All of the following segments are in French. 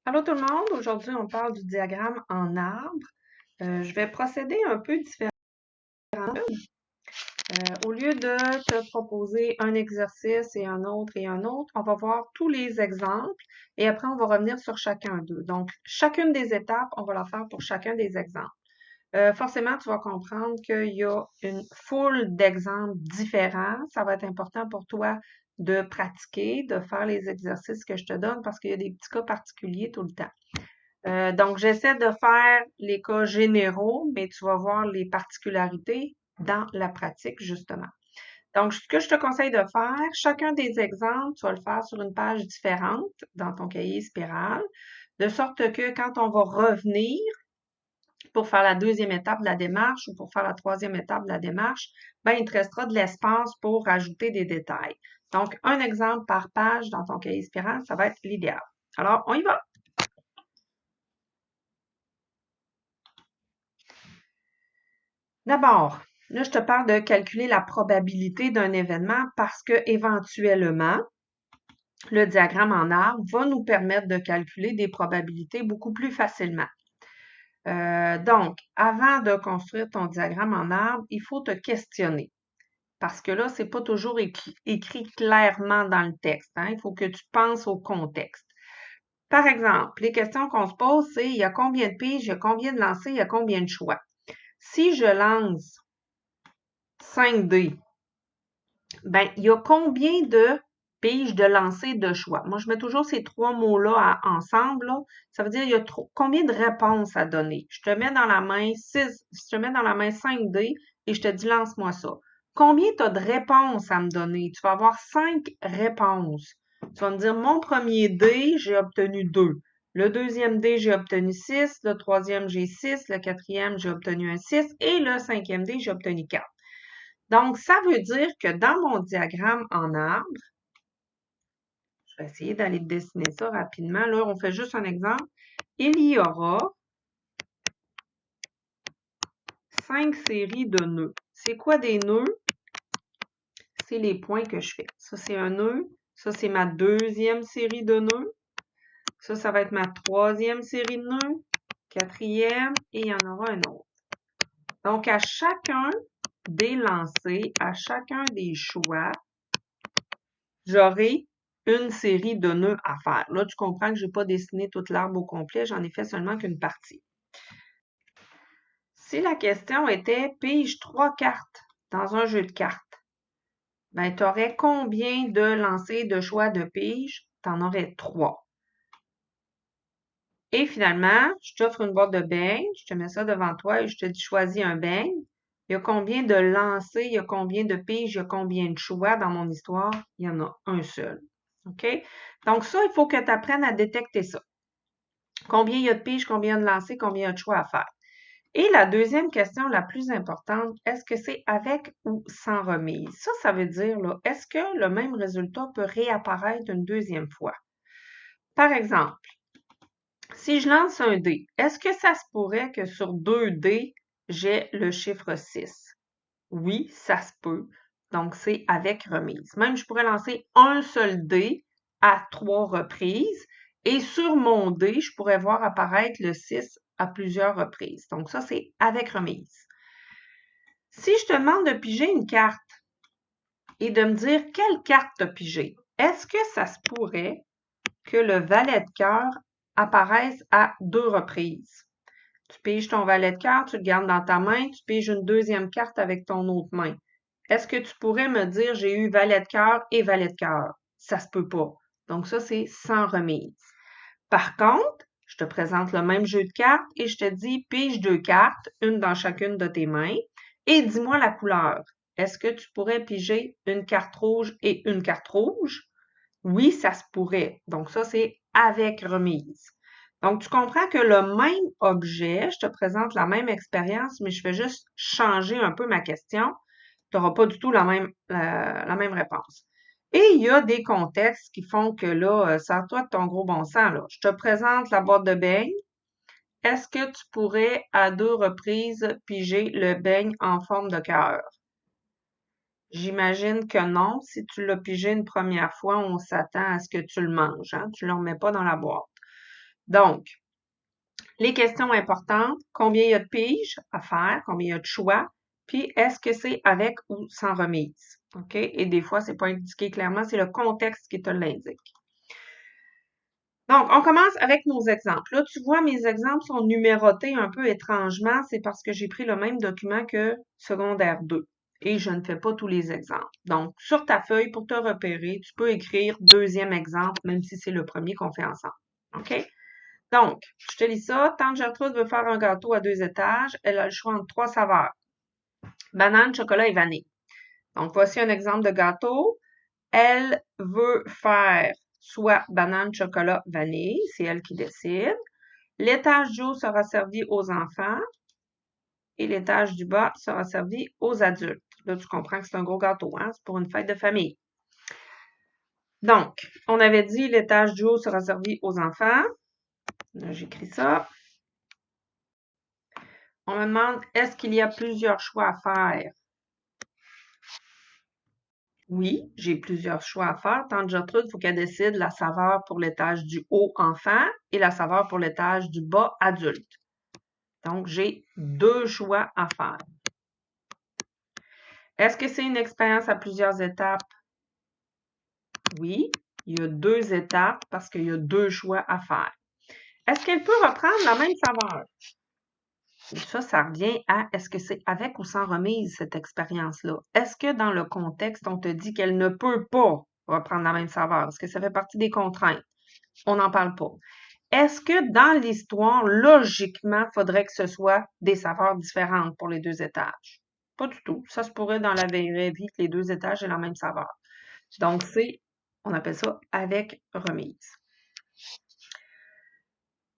Allô tout le monde, aujourd'hui on parle du diagramme en arbre. Je vais procéder un peu différemment. Au lieu de te proposer un exercice et un autre, on va voir tous les exemples et après on va revenir sur chacun d'eux. Donc, chacune des étapes, on va la faire pour chacun des exemples. Forcément, tu vas comprendre qu'il y a une foule d'exemples différents. Ça va être important pour toi de pratiquer, de faire les exercices que je te donne parce qu'il y a des petits cas particuliers tout le temps. Donc, j'essaie de faire les cas généraux, mais tu vas voir les particularités dans la pratique, justement. Donc, ce que je te conseille de faire, chacun des exemples, tu vas le faire sur une page différente dans ton cahier spirale, de sorte que quand on va revenir pour faire la deuxième étape de la démarche ou pour faire la troisième étape de la démarche, ben, il te restera de l'espace pour ajouter des détails. Donc, un exemple par page dans ton cahier spirale, ça va être l'idéal. Alors, on y va! D'abord, là, je te parle de calculer la probabilité d'un événement parce que éventuellement, le diagramme en arbre va nous permettre de calculer des probabilités beaucoup plus facilement. Donc, avant de construire ton diagramme en arbre, il faut te questionner. Parce que là, c'est pas toujours écrit clairement dans le texte, hein. Il faut que tu penses au contexte. Par exemple, les questions qu'on se pose, c'est il y a combien de piges, il y a combien de lancers, il y a combien de choix. Si je lance 5 dés, ben, il y a combien de piges de lancer de choix? Moi, je mets toujours ces trois mots-là ensemble, là. Ça veut dire, il y a combien de réponses à donner? Je te mets dans la main 5 dés et je te dis, lance-moi ça. Combien tu as de réponses à me donner? Tu vas avoir 5 réponses. Tu vas me dire, mon premier dé, j'ai obtenu 2. Le deuxième dé, j'ai obtenu 6. Le troisième, j'ai 6. Le quatrième, j'ai obtenu un 6. Et le cinquième dé, j'ai obtenu 4. Donc, ça veut dire que dans mon diagramme en arbre, je vais essayer d'aller dessiner ça rapidement. Là, on fait juste un exemple. Il y aura 5 séries de nœuds. C'est quoi des nœuds? C'est les points que je fais. Ça, c'est un nœud. Ça, c'est ma deuxième série de nœuds. Ça va être ma troisième série de nœuds. Quatrième, et il y en aura un autre. Donc, à chacun des lancers, à chacun des choix, j'aurai une série de nœuds à faire. Là, tu comprends que je n'ai pas dessiné toute l'arbre au complet, j'en ai fait seulement qu'une partie. Si la question était pige 3 cartes dans un jeu de cartes, ben, tu aurais combien de lancers de choix de pige? Tu en aurais 3. Et finalement, je t'offre une boîte de beignes, je te mets ça devant toi et je te dis choisis un beigne. Il y a combien de lancers, il y a combien de piges, il y a combien de choix dans mon histoire? Il y en a un seul. OK? Donc ça, il faut que tu apprennes à détecter ça. Combien il y a de piges, combien de lancers, combien il y a de choix à faire. Et la deuxième question la plus importante, est-ce que c'est avec ou sans remise? Ça veut dire, là, est-ce que le même résultat peut réapparaître une deuxième fois? Par exemple, si je lance un dé, est-ce que ça se pourrait que sur 2 dés, j'ai le chiffre 6? Oui, ça se peut. Donc, c'est avec remise. Même, je pourrais lancer un seul dé à 3 reprises et sur mon dé, je pourrais voir apparaître le 6 à plusieurs reprises. Donc, ça, c'est avec remise. Si je te demande de piger une carte et de me dire quelle carte tu as pigée, est-ce que ça se pourrait que le valet de cœur apparaisse à 2 reprises? Tu piges ton valet de cœur, tu le gardes dans ta main, tu piges une deuxième carte avec ton autre main. Est-ce que tu pourrais me dire j'ai eu valet de cœur et valet de cœur? Ça se peut pas. Donc ça, c'est sans remise. Par contre, je te présente le même jeu de cartes et je te dis pige 2 cartes, une dans chacune de tes mains, et dis-moi la couleur. Est-ce que tu pourrais piger une carte rouge et une carte rouge? Oui, ça se pourrait. Donc ça, c'est avec remise. Donc, tu comprends que le même objet, je te présente la même expérience, mais je fais juste changer un peu ma question. Tu n'auras pas du tout la même réponse. Et il y a des contextes qui font que là, sors-toi de ton gros bon sens, là. Je te présente la boîte de beignes. Est-ce que tu pourrais, à 2 reprises, piger le beigne en forme de cœur? J'imagine que non. Si tu l'as pigé une première fois, on s'attend à ce que tu le manges, hein? Tu ne le remets pas dans la boîte. Donc, les questions importantes, combien il y a de piges à faire, combien il y a de choix, puis est-ce que c'est avec ou sans remise? OK? Et des fois, c'est pas indiqué clairement, c'est le contexte qui te l'indique. Donc, on commence avec nos exemples. Là, tu vois, mes exemples sont numérotés un peu étrangement. C'est parce que j'ai pris le même document que secondaire 2 et je ne fais pas tous les exemples. Donc, sur ta feuille, pour te repérer, tu peux écrire deuxième exemple, même si c'est le premier qu'on fait ensemble. OK? Donc, je te lis ça. Tante Gertrude veut faire un gâteau à 2 étages. Elle a le choix entre 3 saveurs. Banane, chocolat et vanille. Donc, voici un exemple de gâteau. Elle veut faire soit banane, chocolat, vanille. C'est elle qui décide. L'étage du haut sera servi aux enfants et l'étage du bas sera servi aux adultes. Là, tu comprends que c'est un gros gâteau, hein? C'est pour une fête de famille. Donc, on avait dit l'étage du haut sera servi aux enfants. Là, j'écris ça. On me demande, est-ce qu'il y a plusieurs choix à faire? Oui, j'ai plusieurs choix à faire. Tante Gertrude, il faut qu'elle décide la saveur pour l'étage du haut enfant et la saveur pour l'étage du bas adulte. Donc, j'ai 2 choix à faire. Est-ce que c'est une expérience à plusieurs étapes? Oui, il y a 2 étapes parce qu'il y a 2 choix à faire. Est-ce qu'elle peut reprendre la même saveur? Et ça revient à est-ce que c'est avec ou sans remise cette expérience-là? Est-ce que dans le contexte, on te dit qu'elle ne peut pas reprendre la même saveur? Est-ce que ça fait partie des contraintes? On n'en parle pas. Est-ce que dans l'histoire, logiquement, il faudrait que ce soit des saveurs différentes pour les 2 étages? Pas du tout. Ça se pourrait dans la vraie vie que les 2 étages aient la même saveur. Donc, on appelle ça avec remise.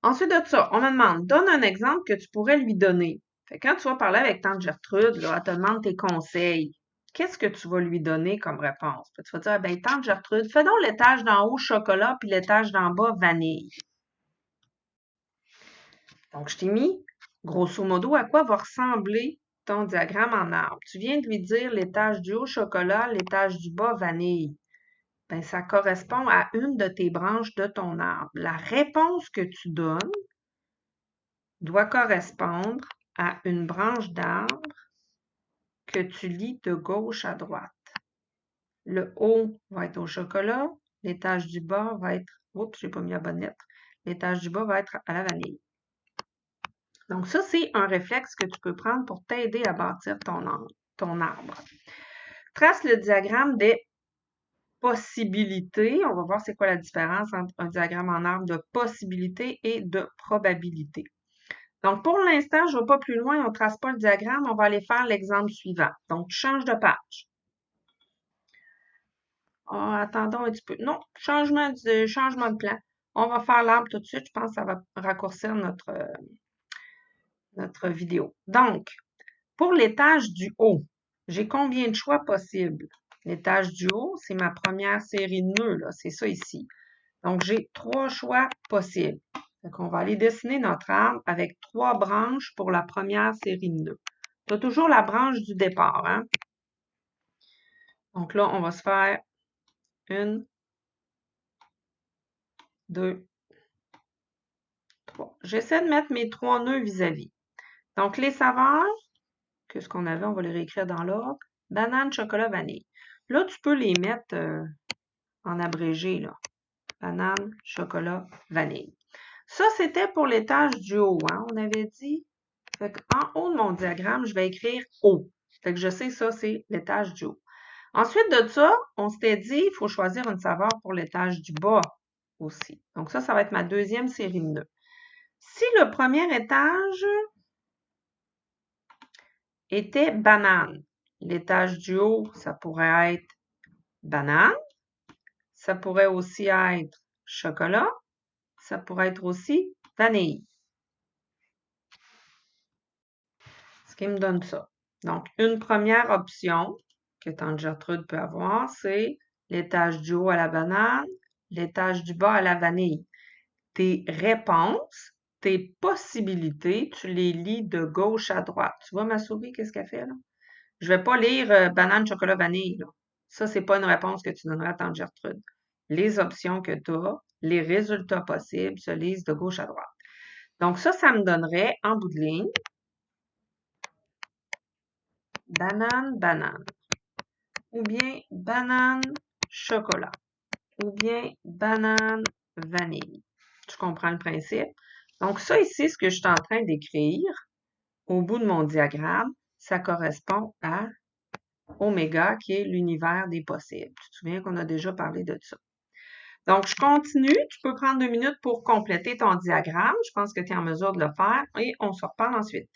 Ensuite de ça, on me demande, donne un exemple que tu pourrais lui donner. Fait que quand tu vas parler avec tante Gertrude, là, elle te demande tes conseils. Qu'est-ce que tu vas lui donner comme réponse? Puis tu vas dire, ben, tante Gertrude, fais donc l'étage d'en haut chocolat puis l'étage d'en bas vanille. Donc, je t'ai mis, grosso modo, à quoi va ressembler ton diagramme en arbre. Tu viens de lui dire l'étage du haut chocolat, l'étage du bas vanille. Ben, ça correspond à une de tes branches de ton arbre. La réponse que tu donnes doit correspondre à une branche d'arbre que tu lis de gauche à droite. Le haut va être au chocolat, l'étage du bas va être, oups, j'ai pas mis la bonne lettre, l'étage du bas va être à la vanille. Donc ça, c'est un réflexe que tu peux prendre pour t'aider à bâtir ton arbre. Trace le diagramme des possibilités. On va voir c'est quoi la différence entre un diagramme en arbre de possibilités et de probabilités. Donc, pour l'instant, je ne vais pas plus loin, on ne trace pas le diagramme, on va aller faire l'exemple suivant. Donc, tu changes de page. Attendons un petit peu. Non, changement de plan. On va faire l'arbre tout de suite. Je pense que ça va raccourcir notre vidéo. Donc, pour l'étage du haut, j'ai combien de choix possibles? L'étage du haut, c'est ma première série de nœuds, là. C'est ça ici. Donc, j'ai 3 choix possibles. Donc, on va aller dessiner notre arbre avec 3 branches pour la première série de nœuds. Tu as toujours la branche du départ, hein? Donc là, on va se faire 1, 2, 3. J'essaie de mettre mes 3 nœuds vis-à-vis. Donc, les saveurs, que ce qu'on avait, on va les réécrire dans l'ordre. Banane, chocolat, vanille. Là, tu peux les mettre en abrégé, là. Banane, chocolat, vanille. Ça, c'était pour l'étage du haut, hein? On avait dit. Fait en haut de mon diagramme, je vais écrire haut. Fait que je sais ça, c'est l'étage du haut. Ensuite de ça, on s'était dit, il faut choisir une saveur pour l'étage du bas aussi. Donc ça va être ma deuxième série de nœuds. Si le premier étage était banane, l'étage du haut, ça pourrait être banane. Ça pourrait aussi être chocolat. Ça pourrait être aussi vanille. Ce qui me donne ça. Donc, une première option que tante Gertrude peut avoir, c'est l'étage du haut à la banane, l'étage du bas à la vanille. Tes réponses, tes possibilités, tu les lis de gauche à droite. Tu vois ma souris, qu'est-ce qu'elle fait là? Je ne vais pas lire banane, chocolat, vanille. Là. Ça, c'est pas une réponse que tu donneras à tante Gertrude. Les options que tu as, les résultats possibles se lisent de gauche à droite. Donc ça me donnerait, en bout de ligne, banane, banane, ou bien banane, chocolat, ou bien banane, vanille. Tu comprends le principe? Donc ça ici, ce que je suis en train d'écrire, au bout de mon diagramme, ça correspond à oméga, qui est l'univers des possibles. Tu te souviens qu'on a déjà parlé de ça. Donc, je continue. Tu peux prendre 2 minutes pour compléter ton diagramme. Je pense que tu es en mesure de le faire et on se reparle ensuite.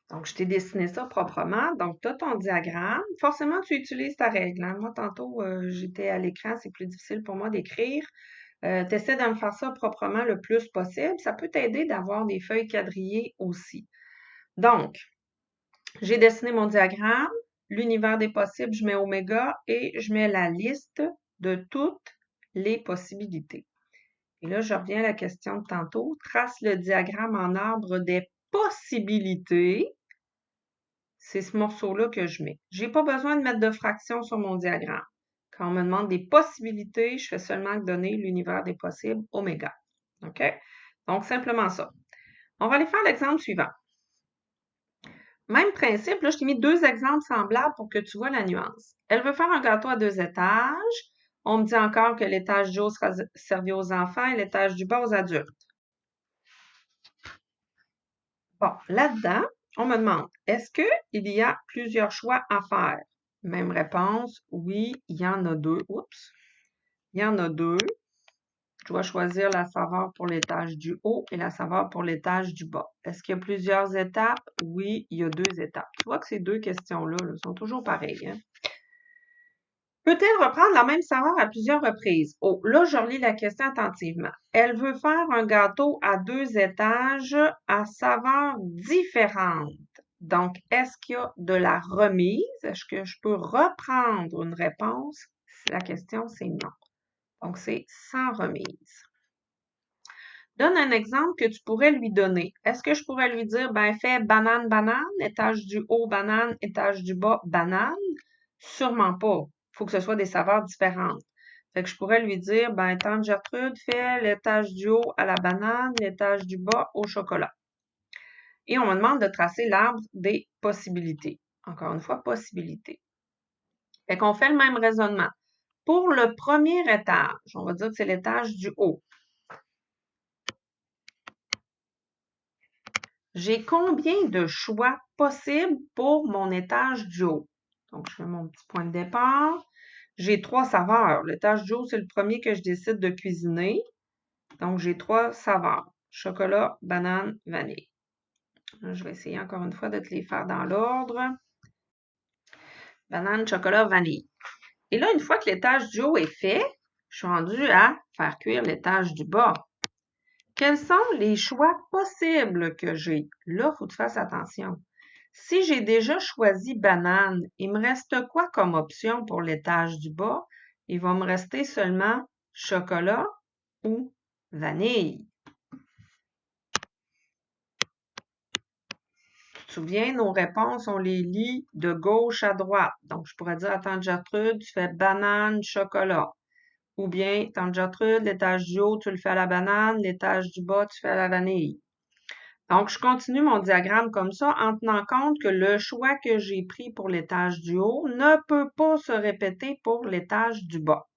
Donc, je t'ai dessiné ça proprement. Donc, tu as ton diagramme. Forcément, tu utilises ta règle. Hein? Moi, tantôt, j'étais à l'écran. C'est plus difficile pour moi d'écrire. Tu essaies de me faire ça proprement le plus possible. Ça peut t'aider d'avoir des feuilles quadrillées aussi. Donc, j'ai dessiné mon diagramme. L'univers des possibles, je mets oméga et je mets la liste de toutes les possibilités. Et là, je reviens à la question de tantôt. Trace le diagramme en arbre des possibilités. C'est ce morceau-là que je mets. Je n'ai pas besoin de mettre de fraction sur mon diagramme. Quand on me demande des possibilités, je fais seulement donner l'univers des possibles, oméga. OK? Donc, simplement ça. On va aller faire l'exemple suivant. Même principe, là, je t'ai mis 2 exemples semblables pour que tu vois la nuance. Elle veut faire un gâteau à 2 étages. On me dit encore que l'étage du haut sera servi aux enfants et l'étage du bas aux adultes. Bon, là-dedans, on me demande, est-ce qu'il y a plusieurs choix à faire? Même réponse, oui, il y en a 2. Oups. Il y en a 2. Je dois choisir la saveur pour l'étage du haut et la saveur pour l'étage du bas. Est-ce qu'il y a plusieurs étapes? Oui, il y a 2 étapes. Tu vois que ces 2 questions-là sont toujours pareilles. Hein? Peut-elle reprendre la même saveur à plusieurs reprises? Oh, là, je relis la question attentivement. Elle veut faire un gâteau à 2 étages à saveur différente. Donc, est-ce qu'il y a de la remise? Est-ce que je peux reprendre une réponse? La question, c'est non. Donc, c'est sans remise. Donne un exemple que tu pourrais lui donner. Est-ce que je pourrais lui dire, ben, fais banane, banane, étage du haut, banane, étage du bas, banane? Sûrement pas. Il faut que ce soit des saveurs différentes. Fait que je pourrais lui dire, ben, tante Gertrude, fais l'étage du haut à la banane, l'étage du bas au chocolat. Et on me demande de tracer l'arbre des possibilités. Encore une fois, possibilités. Fait qu'on fait le même raisonnement. Pour le premier étage, on va dire que c'est l'étage du haut. J'ai combien de choix possibles pour mon étage du haut? Donc, je fais mon petit point de départ. J'ai 3 saveurs. L'étage du haut, c'est le premier que je décide de cuisiner. Donc, j'ai 3 saveurs. Chocolat, banane, vanille. Je vais essayer encore une fois de te les faire dans l'ordre. Banane, chocolat, vanille. Et là, une fois que l'étage du haut est fait, je suis rendue à faire cuire l'étage du bas. Quels sont les choix possibles que j'ai? Là, il faut que tu fasses attention. Si j'ai déjà choisi banane, il me reste quoi comme option pour l'étage du bas? Il va me rester seulement chocolat ou vanille. Tu te souviens, nos réponses, on les lit de gauche à droite. Donc, je pourrais dire à tante Gertrude, tu fais banane, chocolat. Ou bien, tante Gertrude, l'étage du haut, tu le fais à la banane, l'étage du bas, tu fais à la vanille. Donc, je continue mon diagramme comme ça en tenant compte que le choix que j'ai pris pour l'étage du haut ne peut pas se répéter pour l'étage du bas.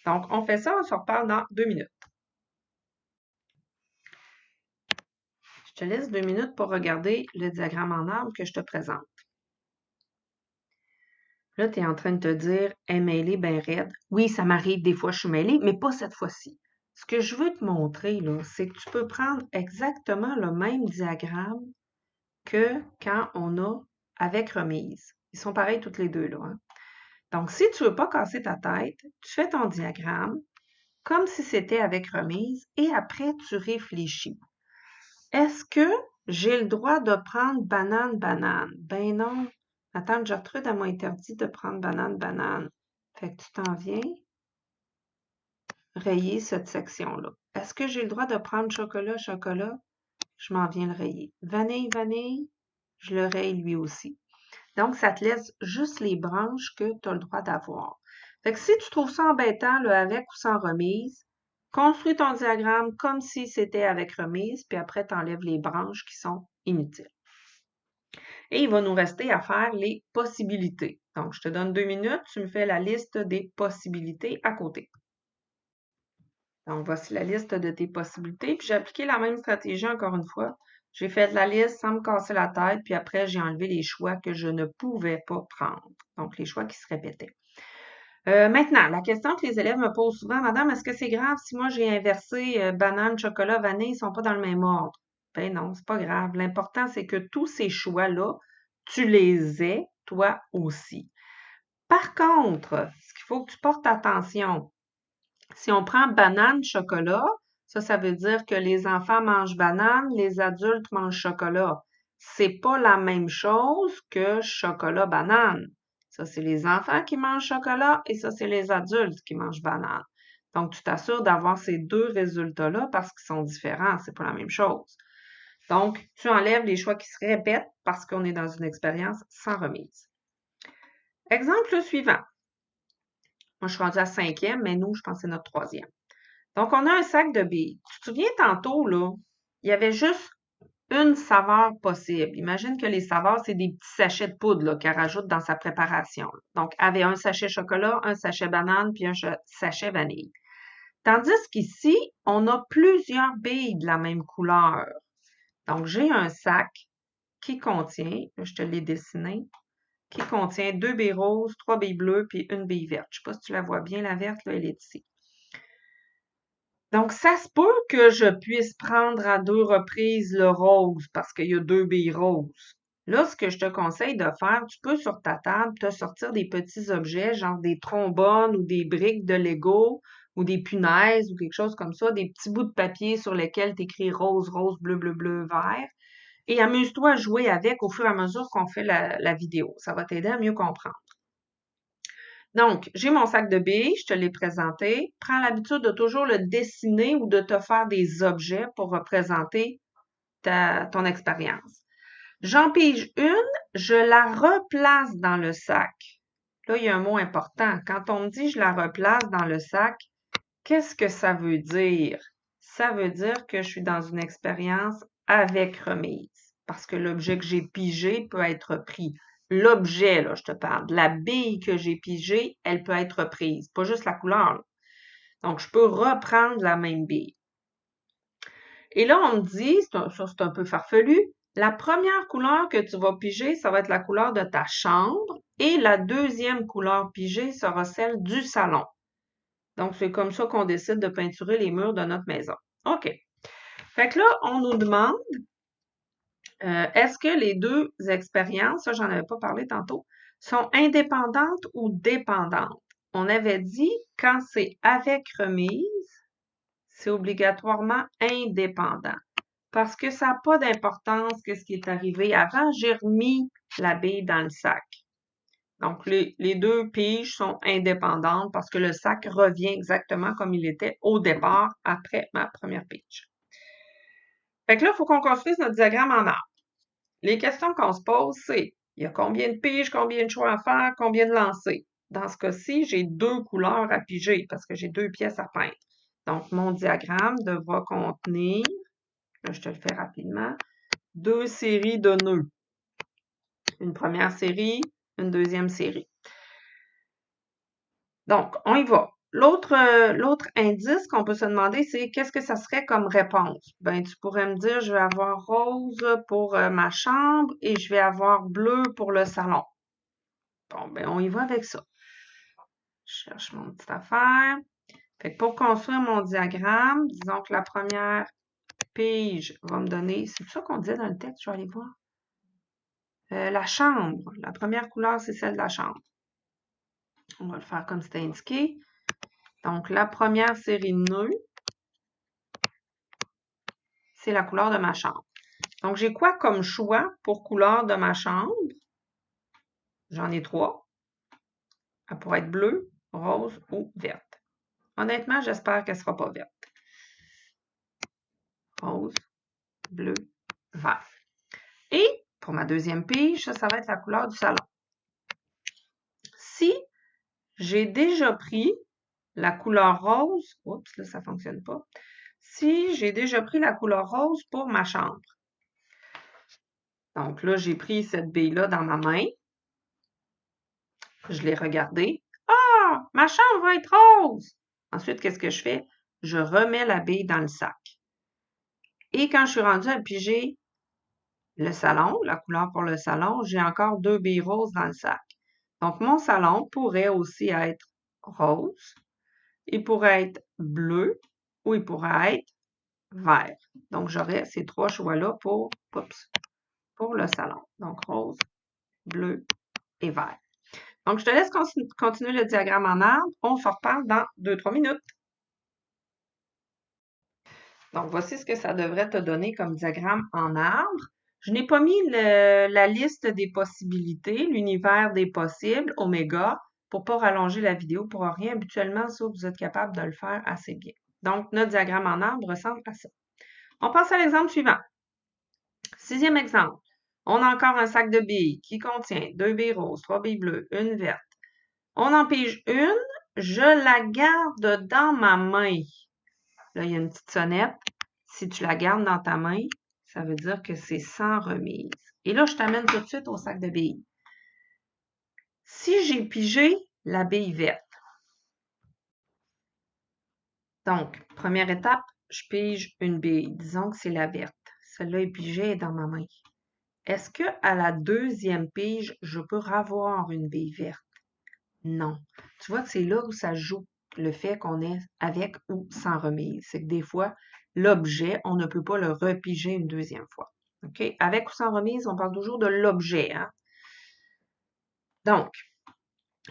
Donc, on fait ça, on se reparle dans 2 minutes. Je te laisse 2 minutes pour regarder le diagramme en arbre que je te présente. Là, tu es en train de te dire, « Elle est mêlée bien raide. » Oui, ça m'arrive des fois, je suis mêlée, mais pas cette fois-ci. Ce que je veux te montrer, là, c'est que tu peux prendre exactement le même diagramme que quand on a avec remise. Ils sont pareils toutes les deux, là. Hein? Donc, si tu ne veux pas casser ta tête, tu fais ton diagramme comme si c'était avec remise et après, tu réfléchis. Est-ce que j'ai le droit de prendre banane, banane? Ben non. Ma tante Gertrude, elle m'a interdit de prendre banane, banane. Fait que tu t'en viens rayer cette section-là. Est-ce que j'ai le droit de prendre chocolat, chocolat? Je m'en viens le rayer. Vanille, vanille, je le raye lui aussi. Donc, ça te laisse juste les branches que tu as le droit d'avoir. Fait que si tu trouves ça embêtant, là, avec ou sans remise, Construis ton diagramme comme si c'était avec remise, puis après, tu enlèves les branches qui sont inutiles. Et il va nous rester à faire les possibilités. Donc, je te donne 2 minutes, tu me fais la liste des possibilités à côté. Donc, voici la liste de tes possibilités. Puis, j'ai appliqué la même stratégie encore une fois. J'ai fait la liste sans me casser la tête, puis après, j'ai enlevé les choix que je ne pouvais pas prendre. Donc, les choix qui se répétaient. Maintenant, la question que les élèves me posent souvent, Madame, est-ce que c'est grave si moi j'ai inversé banane, chocolat, vanille, ils sont pas dans le même ordre? Ben non, c'est pas grave. L'important, c'est que tous ces choix-là, tu les aies, toi aussi. Par contre, ce qu'il faut que tu portes attention, si on prend banane, chocolat, ça veut dire que les enfants mangent banane, les adultes mangent chocolat. C'est pas la même chose que chocolat banane. Ça, c'est les enfants qui mangent chocolat et ça, c'est les adultes qui mangent banane. Donc, tu t'assures d'avoir ces deux résultats-là parce qu'ils sont différents, c'est pas la même chose. Donc, tu enlèves les choix qui se répètent parce qu'on est dans une expérience sans remise. Exemple suivant. Moi, je suis rendue à 5e, mais nous, je pense que c'est notre 3e. Donc, on a un sac de billes. Tu te souviens tantôt, là, il y avait juste une saveur possible. Imagine que les saveurs, c'est des petits sachets de poudre qu'elle rajoute dans sa préparation. Donc, elle avait un sachet chocolat, un sachet banane, puis un sachet vanille. Tandis qu'ici, on a plusieurs billes de la même couleur. Donc, j'ai un sac qui contient, je te l'ai dessiné, qui contient 2 billes roses, 3 billes bleues, puis une bille verte. Je ne sais pas si tu la vois bien, la verte, là, elle est ici. Donc, ça se peut que je puisse prendre à 2 reprises le rose parce qu'il y a 2 billes roses. Là, ce que je te conseille de faire, tu peux sur ta table te sortir des petits objets, genre des trombones ou des briques de Lego ou des punaises ou quelque chose comme ça, des petits bouts de papier sur lesquels tu écris rose, rose, bleu, bleu, bleu, vert. Et amuse-toi à jouer avec au fur et à mesure qu'on fait la vidéo. Ça va t'aider à mieux comprendre. Donc, j'ai mon sac de billes, je te l'ai présenté. Prends l'habitude de toujours le dessiner ou de te faire des objets pour représenter ton expérience. J'en pige une, je la replace dans le sac. Là, il y a un mot important. Quand on me dit je la replace dans le sac, qu'est-ce que ça veut dire? Ça veut dire que je suis dans une expérience avec remise. Parce que l'objet que j'ai pigé peut être pris. L'objet, là, je te parle, de la bille que j'ai pigée, elle peut être prise, pas juste la couleur. Là. Donc, je peux reprendre la même bille. Et là, on me dit, ça c'est un peu farfelu, la première couleur que tu vas piger, ça va être la couleur de ta chambre et la deuxième couleur pigée sera celle du salon. Donc, c'est comme ça qu'on décide de peinturer les murs de notre maison. OK. Fait que là, on nous demande, est-ce que les deux expériences, ça, j'en avais pas parlé tantôt, sont indépendantes ou dépendantes? On avait dit, quand c'est avec remise, c'est obligatoirement indépendant. Parce que ça n'a pas d'importance que ce qui est arrivé avant, j'ai remis la bille dans le sac. Donc, les deux piges sont indépendantes parce que le sac revient exactement comme il était au départ après ma première pige. Fait que là, il faut qu'on construise notre diagramme en arbre. Les questions qu'on se pose, c'est il y a combien de piges, combien de choix à faire, combien de lancers? Dans ce cas-ci, j'ai 2 couleurs à piger parce que j'ai 2 pièces à peindre. Donc, mon diagramme devra contenir, là, je te le fais rapidement, 2 séries de nœuds. Une première série, une deuxième série. Donc, on y va. L'autre indice qu'on peut se demander, c'est qu'est-ce que ça serait comme réponse? Ben, tu pourrais me dire, je vais avoir rose pour ma chambre et je vais avoir bleu pour le salon. Bon, ben, on y va avec ça. Je cherche mon petite affaire. Fait que pour construire mon diagramme, disons que la première pige va me donner, c'est ça qu'on disait dans le texte, je vais aller voir. La chambre. La première couleur, c'est celle de la chambre. On va le faire comme c'était indiqué. Donc, la première série de nœuds, c'est la couleur de ma chambre. Donc, j'ai quoi comme choix pour couleur de ma chambre? J'en ai 3. Elle pourrait être bleue, rose ou verte. Honnêtement, j'espère qu'elle ne sera pas verte. Rose, bleu, vert. Et pour ma deuxième pige, ça va être la couleur du salon. Si j'ai déjà pris la couleur rose, oups, là, ça ne fonctionne pas. Si j'ai déjà pris la couleur rose pour ma chambre. Donc là, j'ai pris cette bille-là dans ma main. Je l'ai regardée. Ah, ma chambre va être rose. Ensuite, qu'est-ce que je fais? Je remets la bille dans le sac. Et quand je suis rendue à piger le salon, la couleur pour le salon, j'ai encore 2 billes roses dans le sac. Donc, mon salon pourrait aussi être rose, il pourrait être bleu ou il pourrait être vert. Donc, j'aurais ces 3 choix-là pour le salon. Donc, rose, bleu et vert. Donc, je te laisse continuer le diagramme en arbre. On se reparle dans 2-3 minutes. Donc, voici ce que ça devrait te donner comme diagramme en arbre. Je n'ai pas mis la liste des possibilités, l'univers des possibles, oméga, pour ne pas rallonger la vidéo pour rien. Habituellement, ça, vous êtes capable de le faire assez bien. Donc, notre diagramme en arbre ressemble à ça. On passe à l'exemple suivant. 6e exemple. On a encore un sac de billes qui contient 2 billes roses, 3 billes bleues, une verte. On en pige une, je la garde dans ma main. Là, il y a une petite sonnette. Si tu la gardes dans ta main, ça veut dire que c'est sans remise. Et là, je t'amène tout de suite au sac de billes. Si j'ai pigé la bille verte, donc, première étape, je pige une bille. Disons que c'est la verte. Celle-là est pigée, elle est dans ma main. Est-ce qu'à la deuxième pige, je peux ravoir une bille verte? Non. Tu vois que c'est là où ça joue le fait qu'on est avec ou sans remise. C'est que des fois, l'objet, on ne peut pas le repiger une deuxième fois. OK? Avec ou sans remise, on parle toujours de l'objet. Hein? Donc,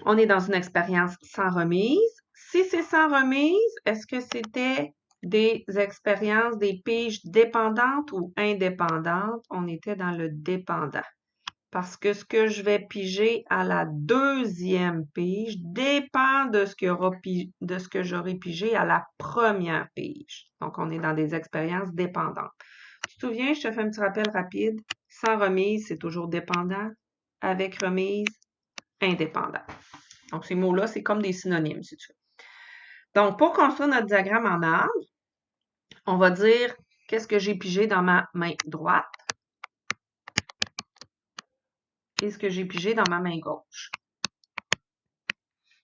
on est dans une expérience sans remise. Si c'est sans remise, est-ce que c'était des expériences, des piges dépendantes ou indépendantes? On était dans le dépendant. Parce que ce que je vais piger à la deuxième pige dépend de ce que j'aurai pigé à la première pige. Donc, on est dans des expériences dépendantes. Tu te souviens, je te fais un petit rappel rapide. Sans remise, c'est toujours dépendant. Avec remise, indépendant. Donc, ces mots-là, c'est comme des synonymes, si tu veux. Donc, pour construire notre diagramme en arbre, on va dire qu'est-ce que j'ai pigé dans ma main droite et ce que j'ai pigé dans ma main gauche.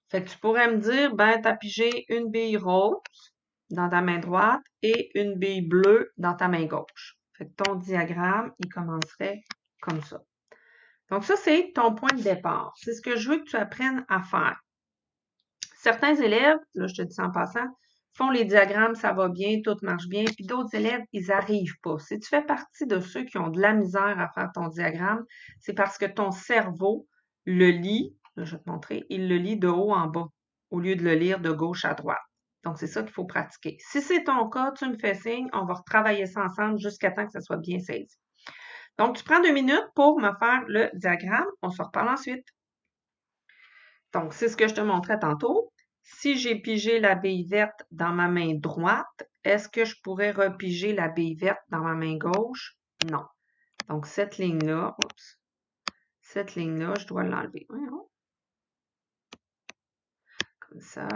Fait que tu pourrais me dire, ben, tu as pigé une bille rose dans ta main droite et une bille bleue dans ta main gauche. Fait que ton diagramme, il commencerait comme ça. Donc, ça, c'est ton point de départ. C'est ce que je veux que tu apprennes à faire. Certains élèves, là, je te dis ça en passant, font les diagrammes, ça va bien, tout marche bien, puis d'autres élèves, ils n'arrivent pas. Si tu fais partie de ceux qui ont de la misère à faire ton diagramme, c'est parce que ton cerveau le lit, là, je vais te montrer, il le lit de haut en bas, au lieu de le lire de gauche à droite. Donc, c'est ça qu'il faut pratiquer. Si c'est ton cas, tu me fais signe, on va retravailler ça ensemble jusqu'à temps que ça soit bien saisi. Donc, tu prends 2 minutes pour me faire le diagramme. On se reparle ensuite. Donc, c'est ce que je te montrais tantôt. Si j'ai pigé la bille verte dans ma main droite, est-ce que je pourrais repiger la bille verte dans ma main gauche? Non. Donc, cette ligne-là, je dois l'enlever. Voyons. Comme ça.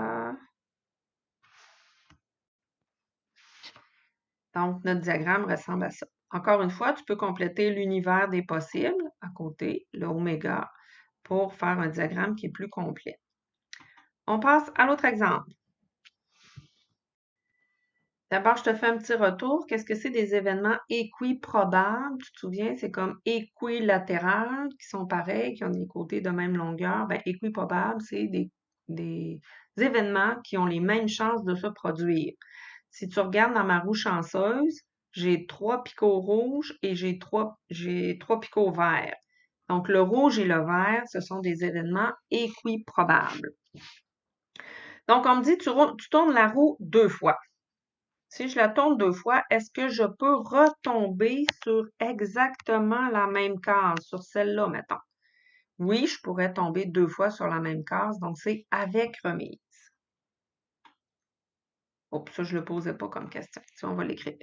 Donc, notre diagramme ressemble à ça. Encore une fois, tu peux compléter l'univers des possibles à côté, le oméga, pour faire un diagramme qui est plus complet. On passe à l'autre exemple. D'abord, je te fais un petit retour. Qu'est-ce que c'est des événements équiprobables? Tu te souviens, c'est comme équilatéral, qui sont pareils, qui ont des côtés de même longueur. Ben, équiprobable, c'est des événements qui ont les mêmes chances de se produire. Si tu regardes dans ma roue chanceuse, j'ai 3 picots rouges et j'ai trois picots verts. Donc, le rouge et le vert, ce sont des événements équiprobables. Donc, on me dit, tu tournes la roue 2 fois. Si je la tourne 2 fois, est-ce que je peux retomber sur exactement la même case, sur celle-là, mettons? Oui, je pourrais tomber 2 fois sur la même case, donc c'est avec remise. Oups, ça, je ne le posais pas comme question. Ça, on va l'écrire.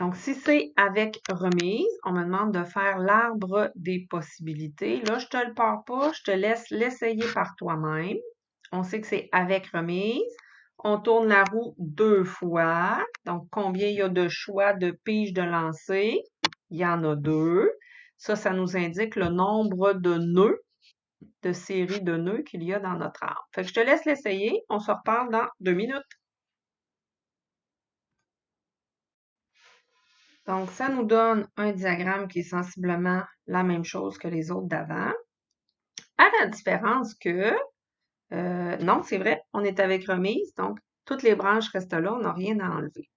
Donc, si c'est avec remise, on me demande de faire l'arbre des possibilités. Là, je te le pars pas, je te laisse l'essayer par toi-même. On sait que c'est avec remise. On tourne la roue 2 fois. Donc, combien il y a de choix de pige de lancer? Il y en a 2. Ça nous indique le nombre de nœuds, de séries de nœuds qu'il y a dans notre arbre. Fait que je te laisse l'essayer. On se reparle dans 2 minutes. Donc, ça nous donne un diagramme qui est sensiblement la même chose que les autres d'avant. À la différence que, non, c'est vrai, on est avec remise, donc toutes les branches restent là, on n'a rien à enlever.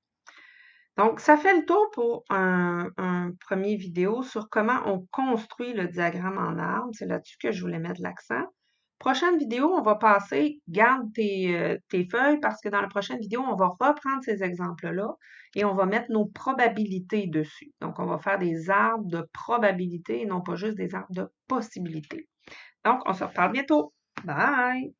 Donc, ça fait le tour pour un premier vidéo sur comment on construit le diagramme en arbre. C'est là-dessus que je voulais mettre l'accent. Prochaine vidéo, on va passer, garde tes feuilles parce que dans la prochaine vidéo, on va reprendre ces exemples-là et on va mettre nos probabilités dessus. Donc, on va faire des arbres de probabilités et non pas juste des arbres de possibilités. Donc, on se reparle bientôt. Bye!